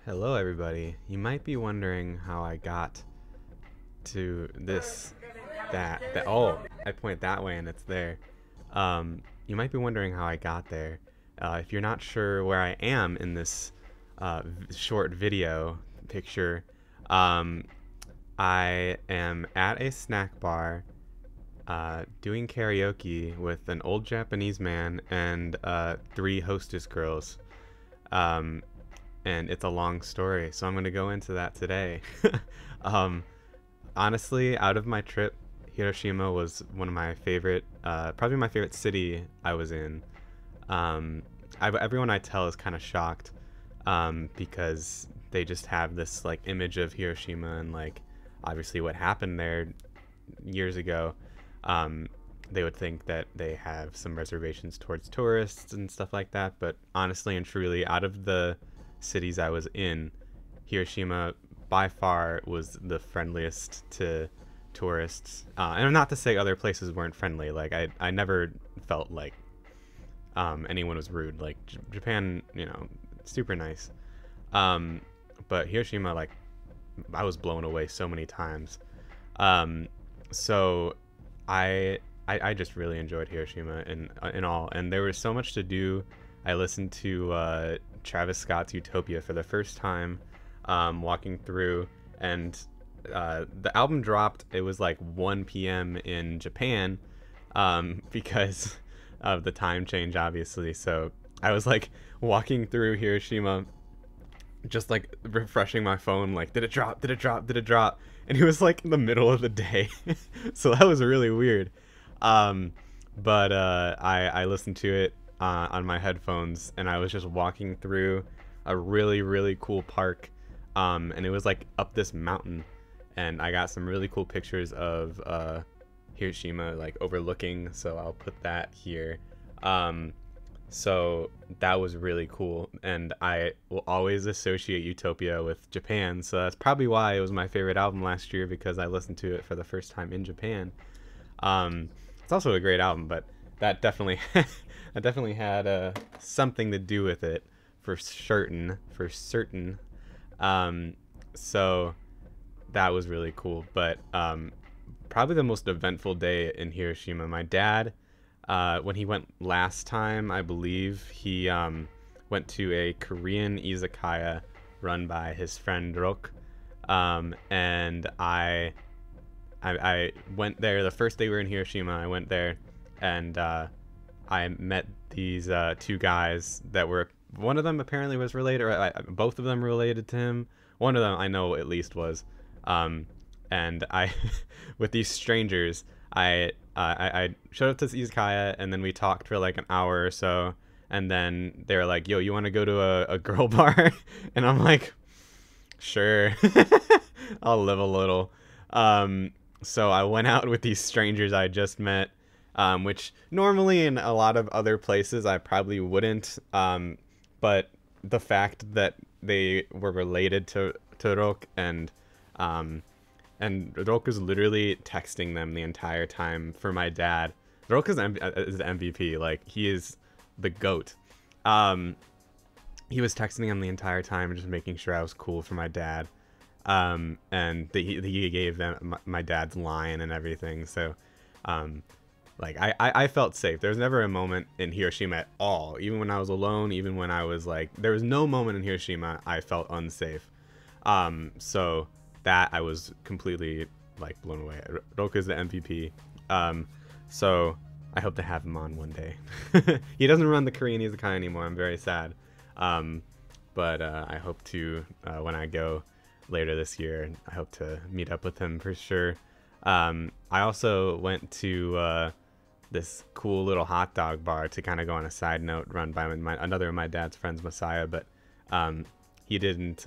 Hello everybody. You might be wondering how I got to this, that, oh, I point that way and it's there. You might be wondering how I got there. If you're not sure where I am in this short video picture, um, I am at a snack bar doing karaoke with an old Japanese man and three hostess girls. Um, and it's a long story, so I'm going to go into that today. um, Honestly, out of my trip, Hiroshima was one of my favorite, probably my favorite city I was in. Um, Everyone I tell is kind of shocked because they just have this like image of Hiroshima and like obviously what happened there years ago. Um, they would think that they have some reservations towards tourists and stuff like that, but honestly and truly, out of the cities I was in, Hiroshima by far was the friendliest to tourists. And not to say other places weren't friendly. Like I never felt like anyone was rude. Like Japan, super nice. But Hiroshima, like I was blown away so many times. So I just really enjoyed Hiroshima in all, and there was so much to do. I listened to Travis Scott's Utopia for the first time, walking through, and the album dropped. It was like 1 p.m. in Japan, because of the time change, obviously. So I was like walking through Hiroshima, just like refreshing my phone, like, did it drop? Did it drop? Did it drop? And it was like in the middle of the day, so that was really weird. But I listened to it on my headphones, and I was just walking through a really cool park, and it was like up this mountain, and I got some really cool pictures of Hiroshima like overlooking, so I'll put that here. So that was really cool, and I will always associate Utopia with Japan, so that's probably why it was my favorite album last year, because I listened to it for the first time in Japan. It's also a great album, but that definitely that definitely had something to do with it, for certain. So that was really cool. But probably the most eventful day in Hiroshima, my dad, when he went last time, I believe he went to a Korean izakaya run by his friend Rok, and I went there the first day we were in Hiroshima. I went there, and I met these two guys that were, one of them apparently was related, or both of them related to him. One of them I know at least was. And I, with these strangers, I showed up to this izakaya, and then we talked for like an hour or so, and then they were like, "Yo, you want to go to a girl bar?" And I'm like, "Sure, I'll live a little." So I went out with these strangers I just met, which normally in a lot of other places I probably wouldn't. But the fact that they were related to Rok, and Rok is literally texting them the entire time for my dad. Rok is the MVP. Like, he is the GOAT. He was texting him the entire time, just making sure I was cool for my dad. And he gave them my dad's line and everything. So, like, I felt safe. There was never a moment in Hiroshima at all. Even when I was alone, even when I was like, there was no moment in Hiroshima I felt unsafe. So that I was completely like blown away. Roka's the MVP. So I hope to have him on one day. He doesn't run the Korean izakaya anymore. I'm very sad. But I hope to, when I go later this year, I hope to meet up with him for sure. I also went to this cool little hot dog bar, to kind of go on a side note, run by another of my dad's friends, Messiah, but he didn't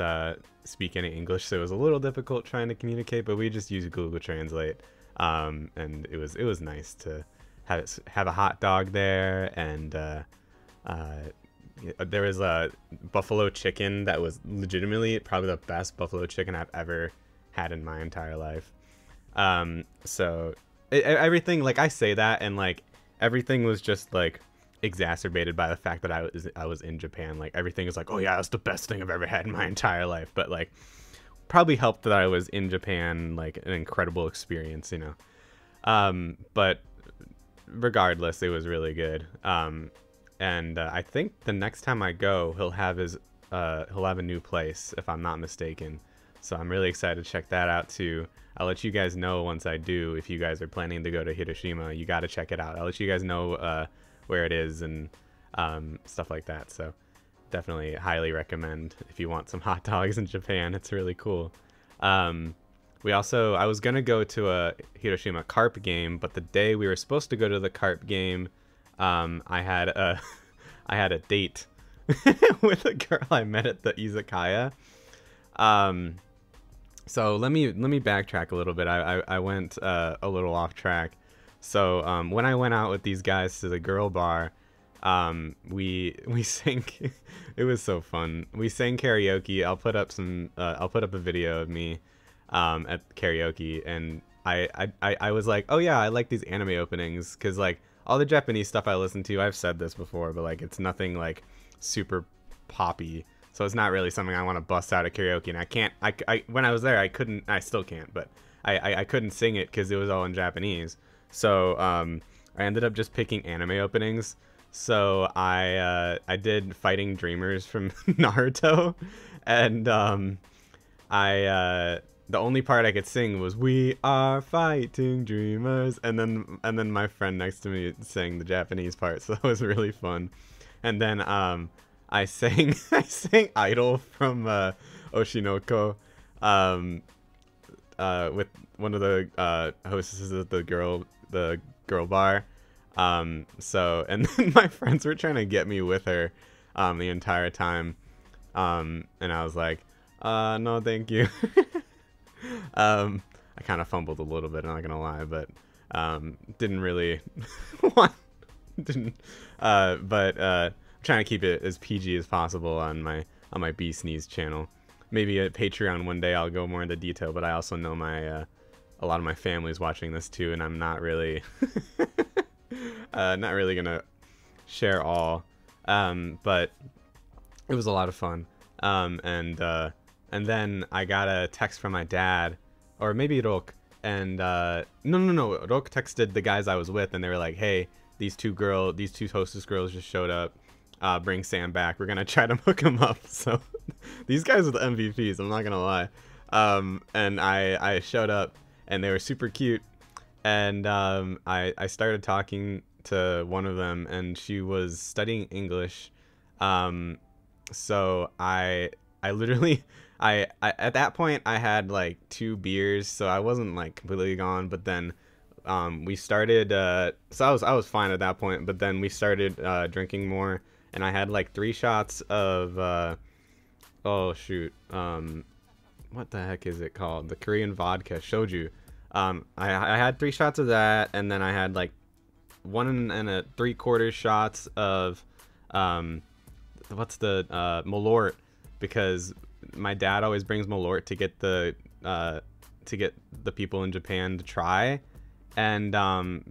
speak any English, so it was a little difficult trying to communicate, but we just used Google Translate, and it was nice to have a hot dog there, and there was a buffalo chicken that was legitimately probably the best buffalo chicken I've ever had in my entire life. So everything, like, I say that, and like everything was just like exacerbated by the fact that I was in Japan. Like everything is like, oh yeah, that's the best thing I've ever had in my entire life. But like, probably helped that I was in Japan, like an incredible experience, you know. But regardless, it was really good. And I think the next time I go, he'll have a new place, if I'm not mistaken. So I'm really excited to check that out too. I'll let you guys know once I do. If you guys are planning to go to Hiroshima, you got to check it out. I'll let you guys know where it is and stuff like that. So definitely highly recommend if you want some hot dogs in Japan. It's really cool. I was gonna go to a Hiroshima carp game, but the day we were supposed to go to the carp game, I had a date with a girl I met at the izakaya. So let me backtrack a little bit. I went a little off track. So when I went out with these guys to the girl bar, we sang. It was so fun. We sang karaoke. I'll put up a video of me at karaoke, and I was like, oh yeah, I like these anime openings, because like all the Japanese stuff I listen to, I've said this before, but like it's nothing like super poppy, so it's not really something I want to bust out at karaoke. And I can't, when I was there, I still can't, but I couldn't sing it because it was all in Japanese. So I ended up just picking anime openings. So I did Fighting Dreamers from Naruto, and the only part I could sing was "We are fighting dreamers," and then my friend next to me sang the Japanese part, so that was really fun. And then I sang "Idol" from Oshinoko with one of the hostesses at the girl bar. So, and then my friends were trying to get me with her the entire time, and I was like, no, thank you. I kind of fumbled a little bit, I'm not gonna lie, but didn't really want, but I'm trying to keep it as PG as possible on my B Sneeze channel. Maybe at Patreon one day I'll go more into detail, but I also know a lot of my family's watching this too, and I'm not really not really gonna share all, but it was a lot of fun. And then I got a text from my dad, or maybe Rok, and no, Rok texted the guys I was with, and they were like, hey, these two hostess girls just showed up, bring Sam back, we're gonna try to hook him up. So these guys are the MVPs, I'm not gonna lie. And I showed up, and they were super cute, and I started talking to one of them, and she was studying English. So I literally, I at that point I had like 2 beers, so I wasn't like completely gone. But then we started, so I was fine at that point. But then we started drinking more, and I had like 3 shots of oh shoot, what the heck is it called? The Korean vodka, shoju. I had 3 shots of that, and then I had like 1 3/4 shots of what's the Malort, because my dad always brings Malort to get the people in Japan to try, and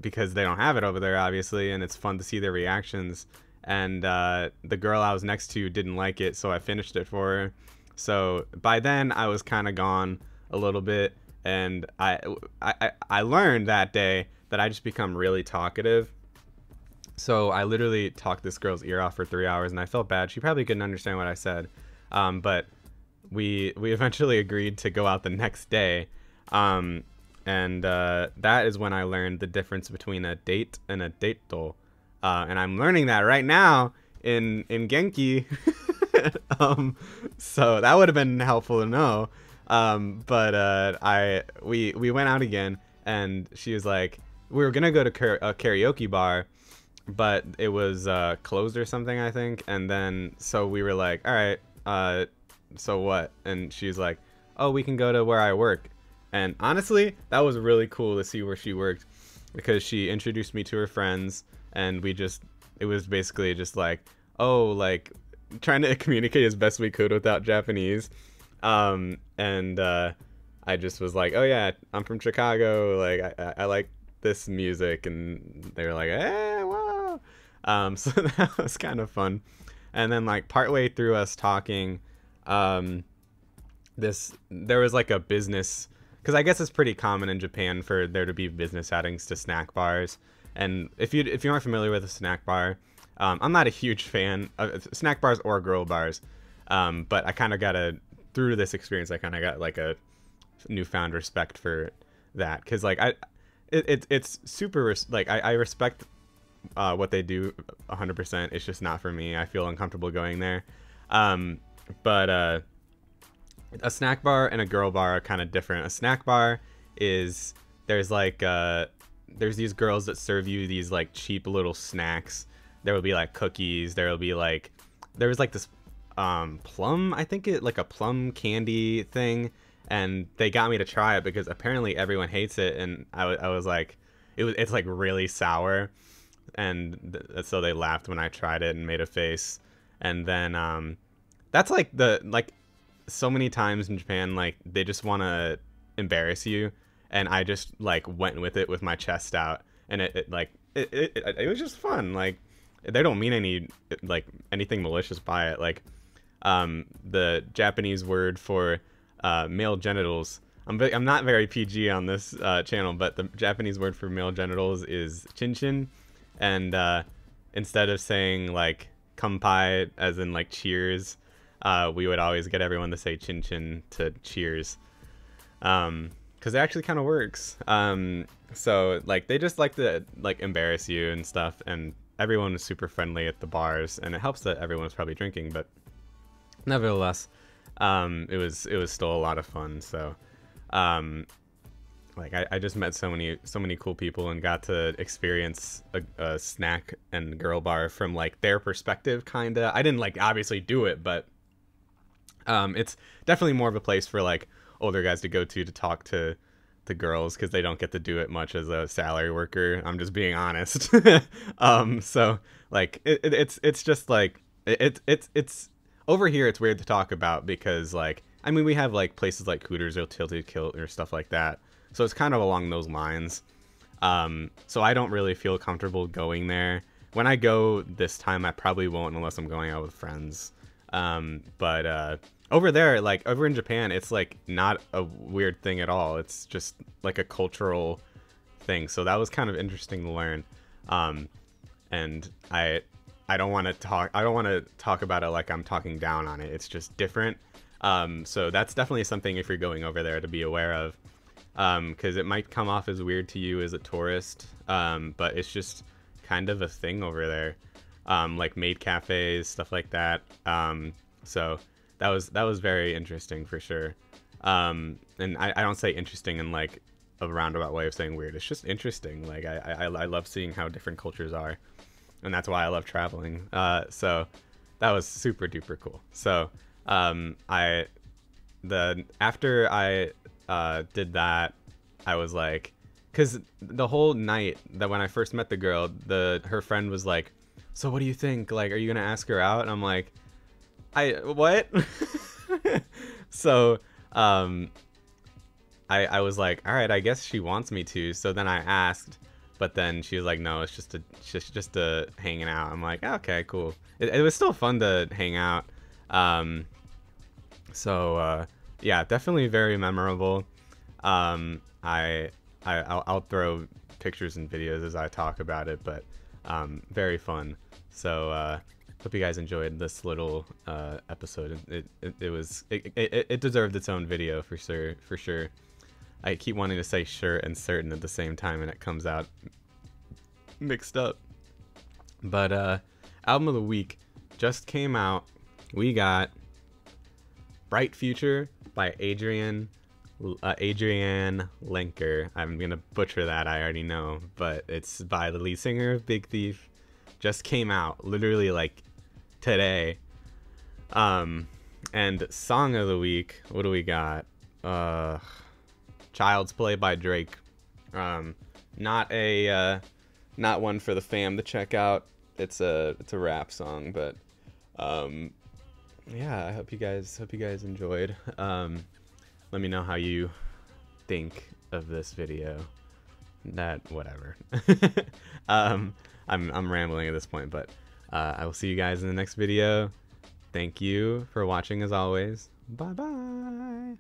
because they don't have it over there obviously, and it's fun to see their reactions. And the girl I was next to didn't like it, so I finished it for her. So by then I was kind of gone a little bit, and I learned that day that I just become really talkative. So I literally talked this girl's ear off for 3 hours, and I felt bad. She probably couldn't understand what I said, but we eventually agreed to go out the next day, and that is when I learned the difference between a date and a dateto, and I'm learning that right now in Genki. So that would have been helpful to know. But we went out again, and she was like, we were gonna go to a karaoke bar, but it was closed or something, I think. And then so we were like, all right, so what? And she's like, oh, we can go to where I work. And honestly, that was really cool to see where she worked, because she introduced me to her friends, and it was basically just like, oh, like trying to communicate as best we could without Japanese. And I just was like, oh yeah, I'm from Chicago, like I like this music. And they were like, wow. So that was kind of fun. And then like partway through us talking, um, there was like a business, because I guess it's pretty common in Japan for there to be business outings to snack bars. And if you aren't familiar with a snack bar, I'm not a huge fan of snack bars or girl bars, but I kind of got through this experience, I kind of got like a newfound respect for that, because like it's super like I respect what they do 100%. It's just not for me. I feel uncomfortable going there. But a snack bar and a girl bar are kind of different. A snack bar is there's like there's these girls that serve you these like cheap little snacks. There will be like cookies. There was like this plum, I think it like a plum candy thing, and they got me to try it because apparently everyone hates it, and I was like, it's like really sour, and so they laughed when I tried it and made a face. And then that's like so many times in Japan, like they just want to embarrass you, and I just like went with it with my chest out, and it was just fun. Like they don't mean anything malicious by it. Like the Japanese word for male genitals. I'm not very PG on this channel, but the Japanese word for male genitals is chinchin, and instead of saying like kampai as in like cheers, we would always get everyone to say chin chin to cheers, because it actually kind of works. So like they just like to like embarrass you and stuff, and everyone was super friendly at the bars, and it helps that everyone was probably drinking, but nevertheless, it was still a lot of fun. So like I just met so many cool people and got to experience a snack and girl bar from like their perspective, kinda. I didn't like obviously do it, but it's definitely more of a place for like older guys to go to talk to girls, because they don't get to do it much as a salary worker. I'm just being honest. So like it's just like it's over here. It's weird to talk about because like I mean we have like places like Hooters or Tilted Kilt or stuff like that, so it's kind of along those lines. So I don't really feel comfortable going there. When I go this time, I probably won't unless I'm going out with friends. But over there, like over in Japan, it's like not a weird thing at all. It's just like a cultural thing. So that was kind of interesting to learn. And I don't want to talk about it like I'm talking down on it. It's just different. So that's definitely something if you're going over there to be aware of. Because it might come off as weird to you as a tourist, but it's just kind of a thing over there. Like maid cafes, stuff like that. So that was very interesting for sure. And I don't say interesting in like a roundabout way of saying weird. It's just interesting. Like I love seeing how different cultures are, and that's why I love traveling. So that was super duper cool. So after I did that, I was like, because the whole night that when I first met the girl, her friend was like, so what do you think? Like, are you gonna ask her out? And I'm like, what? So I was like, all right, I guess she wants me to. So then I asked, but then she was like, no, it's just a hanging out. I'm like, okay, cool. It was still fun to hang out. So yeah, definitely very memorable. I'll throw pictures and videos as I talk about it, but very fun. So hope you guys enjoyed this little episode. It deserved its own video for sure. I keep wanting to say sure and certain at the same time, and it comes out mixed up. But album of the week just came out. We got Bright Future by Adrienne Lenker. I'm gonna butcher that, I already know, but it's by the lead singer of Big Thief. Just came out literally like today. And song of the week, what do we got? Child's Play by Drake. Not one for the fam to check out. It's a rap song, but yeah, I hope you guys enjoyed. Let me know how you think of this video. Whatever. I'm rambling at this point, but I will see you guys in the next video. Thank you for watching as always. Bye bye.